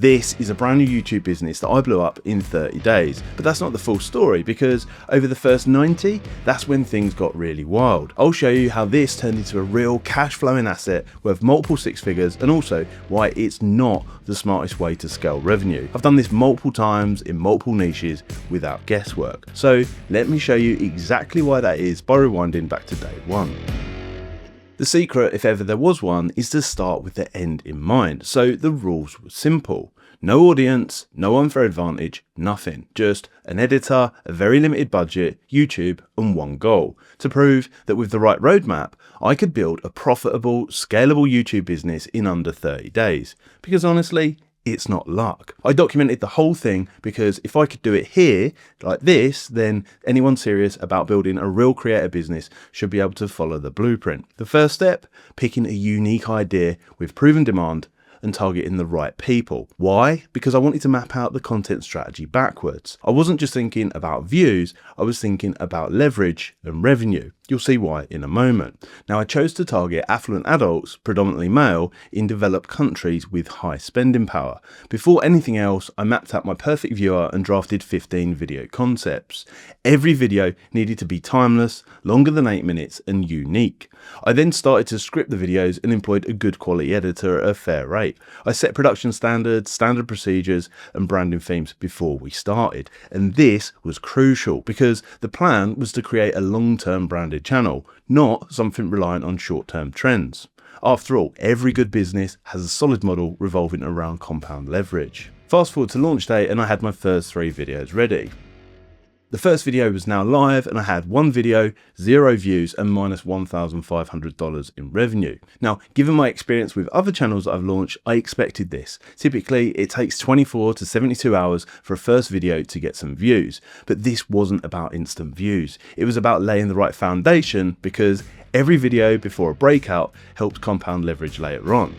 This is a brand new YouTube business that I blew up in 30 days, but that's not the full story because over the first 90, that's when things got really wild. I'll show you how this turned into a real cash flowing asset worth multiple six figures and also why it's not the smartest way to scale revenue. I've done this multiple times in multiple niches without guesswork. So let me show you exactly why that is by rewinding back to day one. The secret, if ever there was one, is to start with the end in mind. So the rules were simple. No audience, no unfair advantage, nothing. Just an editor, a very limited budget, YouTube, and one goal. To prove that with the right roadmap, I could build a profitable, scalable YouTube business in under 30 days. Because honestly, it's not luck. I documented the whole thing because if I could do it here, like this, then anyone serious about building a real creator business should be able to follow the blueprint. The first step, picking a unique idea with proven demand and targeting the right people. Why? Because I wanted to map out the content strategy backwards. I wasn't just thinking about views, I was thinking about leverage and revenue. You'll see why in a moment. Now I chose to target affluent adults, predominantly male, in developed countries with high spending power. Before anything else, I mapped out my perfect viewer and drafted 15 video concepts. Every video needed to be timeless, longer than 8 minutes, and unique. I then started to script the videos and employed a good quality editor at a fair rate. I set production standards, standard procedures, and branding themes before we started. And this was crucial because the plan was to create a long-term branded channel, not something reliant on short-term trends. After all, every good business has a solid model revolving around compound leverage. Fast forward to launch day and I had my first 3 videos ready. The first video was now live and I had 1 video, 0 views and minus $1,500 in revenue. Now, given my experience with other channels that I've launched, I expected this. Typically, it takes 24 to 72 hours for a first video to get some views, but this wasn't about instant views. It was about laying the right foundation because every video before a breakout helps compound leverage later on.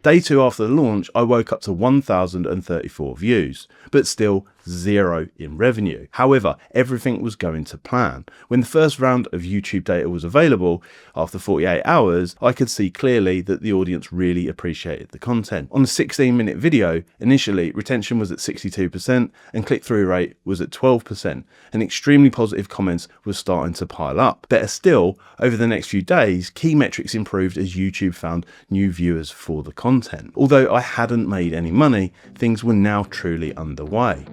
Day 2 after the launch, I woke up to 1,034 views, but still 0 in revenue. However, everything was going to plan. When the first round of YouTube data was available, after 48 hours, I could see clearly that the audience really appreciated the content. On a 16-minute video, initially retention was at 62% and click-through rate was at 12%, and extremely positive comments were starting to pile up. Better still, over the next few days, key metrics improved as YouTube found new viewers for the content. Although I hadn't made any money, things were now truly underway.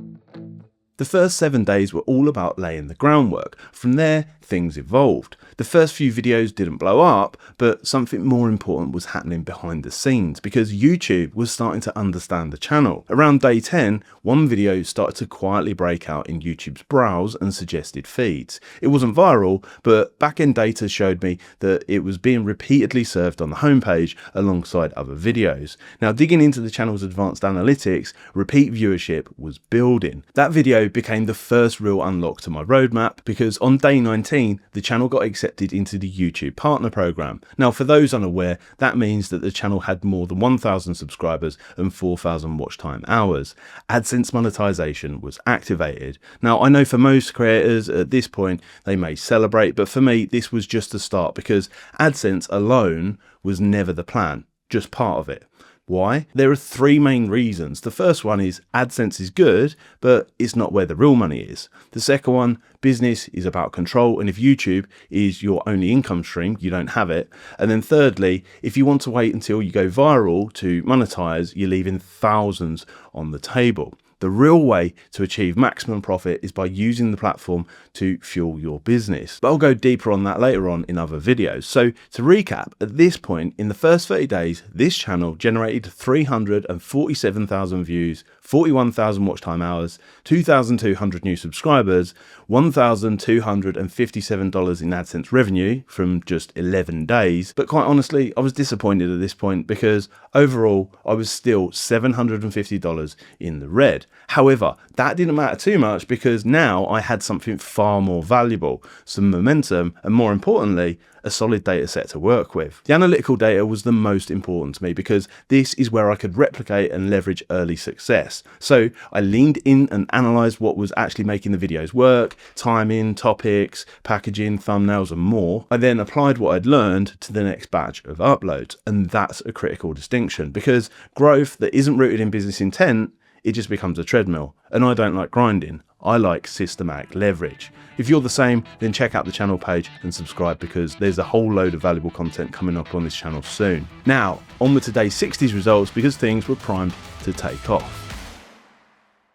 The first 7 days were all about laying the groundwork. From there, things evolved. The first few videos didn't blow up, but something more important was happening behind the scenes because YouTube was starting to understand the channel. Around day 10, one video started to quietly break out in YouTube's browse and suggested feeds. It wasn't viral, but back-end data showed me that it was being repeatedly served on the homepage alongside other videos. Now, digging into the channel's advanced analytics, repeat viewership was building. That video became the first real unlock to my roadmap because on day 19, the channel got accepted into the YouTube Partner Program. Now, for those unaware, that means that the channel had more than 1,000 subscribers and 4,000 watch time hours. AdSense monetization was activated. Now, I know for most creators at this point, they may celebrate, but for me, this was just the start because AdSense alone was never the plan, just part of it. Why? There are 3 main reasons. The first one is AdSense is good, but it's not where the real money is. The second one, business is about control, and if YouTube is your only income stream, you don't have it. And then thirdly, if you want to wait until you go viral to monetize, you're leaving thousands on the table. The real way to achieve maximum profit is by using the platform to fuel your business. But I'll go deeper on that later on in other videos. So to recap, at this point, in the first 30 days, this channel generated 347,000 views, 41,000 watch time hours, 2,200 new subscribers, $1,257 in AdSense revenue from just 11 days. But quite honestly, I was disappointed at this point because overall, I was still $750 in the red. overhead. However, that didn't matter too much because now I had something far more valuable, some momentum, and more importantly, a solid data set to work with. The analytical data was the most important to me because this is where I could replicate and leverage early success. So I leaned in and analyzed what was actually making the videos work, timing, topics, packaging, thumbnails, and more. I then applied what I'd learned to the next batch of uploads. And that's a critical distinction because growth that isn't rooted in business intent, it just becomes a treadmill. And I don't like grinding. I like systematic leverage. If you're the same, then check out the channel page and subscribe because there's a whole load of valuable content coming up on this channel soon. Now, on with today's 60s results because things were primed to take off.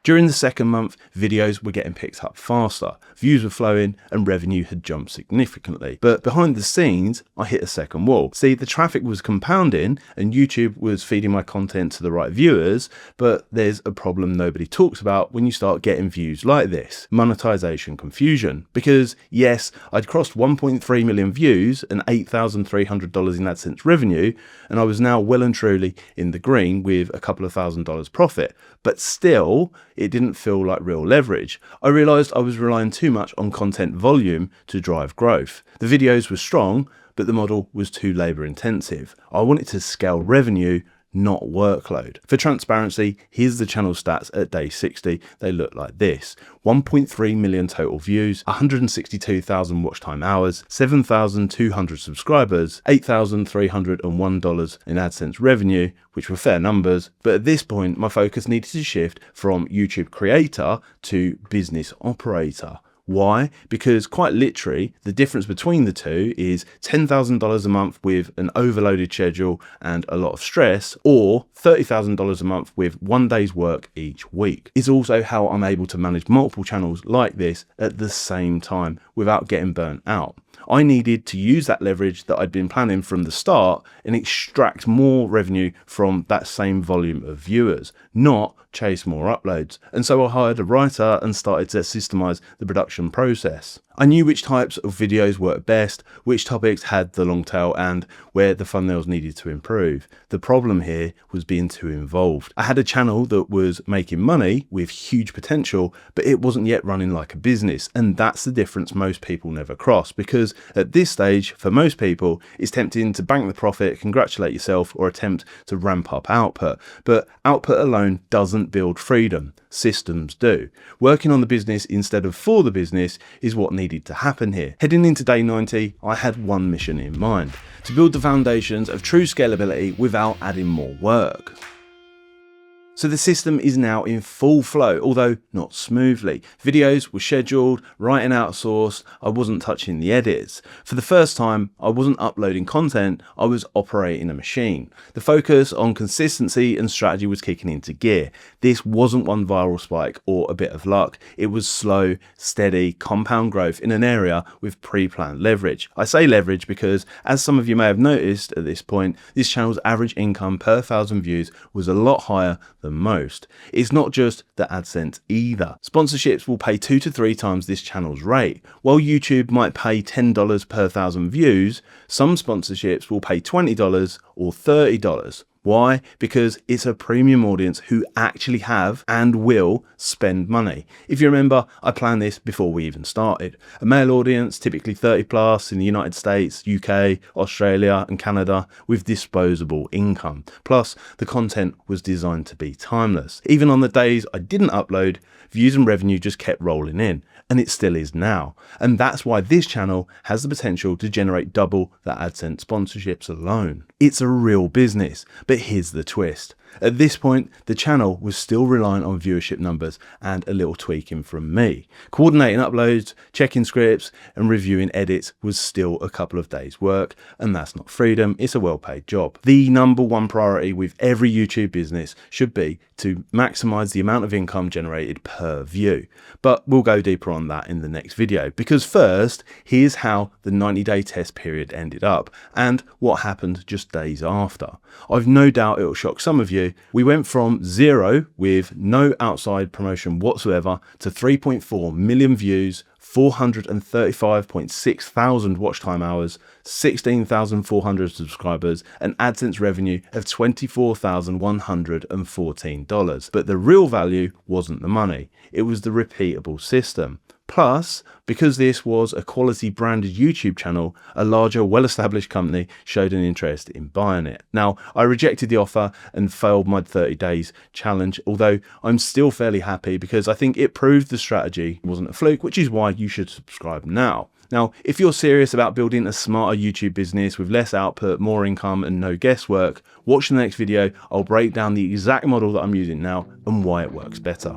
During the second month, videos were getting picked up faster, views were flowing, and revenue had jumped significantly. But behind the scenes, I hit a second wall. See, the traffic was compounding and YouTube was feeding my content to the right viewers, but there's a problem nobody talks about when you start getting views like this: monetization confusion. Because yes, I'd crossed 1.3 million views and $8,300 in AdSense revenue, and I was now well and truly in the green with a couple of $1,000s profit. But still, it didn't feel like real leverage. I realized I was relying too much on content volume to drive growth. The videos were strong, but the model was too labor intensive. I wanted to scale revenue, not workload. For transparency, here's the channel stats at day 60. They look like this: 1.3 million total views, 162,000 watch time hours, 7,200 subscribers, $8,301 in AdSense revenue, which were fair numbers. But at this point, my focus needed to shift from YouTube creator to business operator. Why? Because quite literally, the difference between the two is $10,000 a month with an overloaded schedule and a lot of stress, or $30,000 a month with 1 day's work each week. It's also how I'm able to manage multiple channels like this at the same time without getting burnt out. I needed to use that leverage that I'd been planning from the start and extract more revenue from that same volume of viewers, not chase more uploads. And so I hired a writer and started to systemize the production process. I knew which types of videos worked best, which topics had the long tail, and where the thumbnails needed to improve. The problem here was being too involved. I had a channel that was making money with huge potential, but it wasn't yet running like a business. And that's the difference most people never cross, because at this stage, for most people, it's tempting to bank the profit, congratulate yourself, or attempt to ramp up output. But output alone doesn't build freedom. Systems do. Working on the business instead of for the business is what needed to happen here. Heading into day 90, I had one mission in mind: to build the foundations of true scalability without adding more work. So the system is now in full flow, although not smoothly. Videos were scheduled, writing outsourced, I wasn't touching the edits. For the first time, I wasn't uploading content, I was operating a machine. The focus on consistency and strategy was kicking into gear. This wasn't one viral spike or a bit of luck. It was slow, steady, compound growth in an area with pre-planned leverage. I say leverage because, as some of you may have noticed at this point, this channel's average income per 1,000 views was a lot higher than most. It's not just the AdSense either. Sponsorships will pay 2 to 3 times this channel's rate. While YouTube might pay $10 per 1,000 views, some sponsorships will pay $20 or $30. Why? Because it's a premium audience who actually have and will spend money. If you remember, I planned this before we even started. A male audience, typically 30 plus in the United States, UK, Australia and Canada, with disposable income. Plus, the content was designed to be timeless. Even on the days I didn't upload, views and revenue just kept rolling in, and it still is now. And that's why this channel has the potential to generate double the AdSense sponsorships alone. It's a real business, but here's the twist. At this point, the channel was still relying on viewership numbers and a little tweaking from me. Coordinating uploads, checking scripts, and reviewing edits was still a couple of days' work, and that's not freedom, it's a well-paid job. The number one priority with every YouTube business should be to maximize the amount of income generated per view. But we'll go deeper on that in the next video, because first, here's how the 90-day test period ended up, and what happened just days after. I've no doubt it'll shock some of you. We went from 0 with no outside promotion whatsoever to 3.4 million views, 435.6 thousand watch time hours, 16,400 subscribers, and AdSense revenue of $24,114. But the real value wasn't the money, it was the repeatable system. Plus, because this was a quality branded YouTube channel, a larger, well-established company showed an interest in buying it. Now, I rejected the offer and failed my 30 days challenge, although I'm still fairly happy because I think it proved the strategy wasn't a fluke, which is why you should subscribe now. Now, if you're serious about building a smarter YouTube business with less output, more income, and no guesswork, watch the next video. I'll break down the exact model that I'm using now and why it works better.